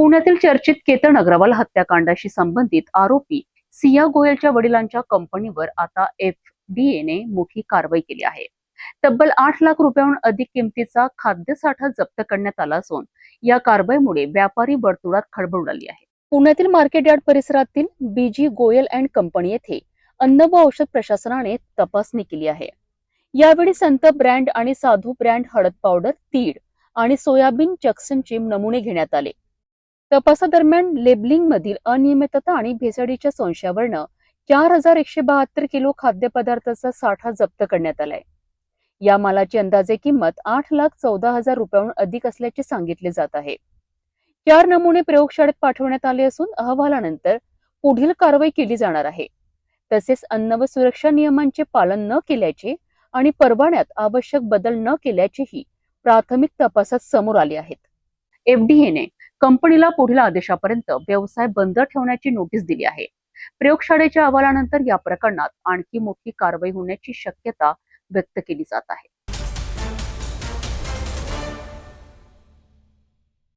पुण्यातील चर्चित केतन अग्रवाल हत्याकांडाशी संबंधित आरोपी सिया गोयलच्या वडिलांच्या कंपनीवर आता एफडीएने मोठी कारवाई केली आहे. तब्बल 8 लाख रुपयांहून अधिक किमतीचा खाद्यसाठा जप्त करण्यात आला असून या कारवाईमुळे व्यापारी वर्तुळात खळबळ उडाली आहे. पुण्यातील मार्केट यार्ड परिसरातील बीजी गोयल अँड कंपनी येथे अन्न व औषध प्रशासनाने तपासणी केली आहे. यावेळी संत ब्रँड आणि साधू ब्रँड हळद पावडर, तीळ आणि सोयाबीन चक्सनचे नमुने घेण्यात आले. तपासादरम्यान लेबलिंग मधील अनियमितता आणि भेसळीच्या संशयावरून 4172 किलो खाद्यपदार्थाचा साठा जप्त करण्यात आलाय. या मालाची अंदाजे किंमत 8,14,000 रुपयांहून अधिक असल्याचे सांगितले जात आहे. 4 नमुने प्रयोगशाळेत पाठवण्यात आले असून अहवालानंतर पुढील कारवाई केली जाणार आहे. तसेच अन्न व सुरक्षा नियमांचे पालन न केल्याचे आणि परवान्यात आवश्यक बदल न केल्याचेही प्राथमिक तपासात समोर आले आहेत. एफडीएने कंपनीला पुढील आदेशापर्यंत व्यवसाय बंद ठेवण्याची नोटीस दिली आहे. प्रयोगशाळेच्या अहवालानंतर या प्रकरणात आणखी मोठी कारवाई होण्याची शक्यता व्यक्त केली जात आहे.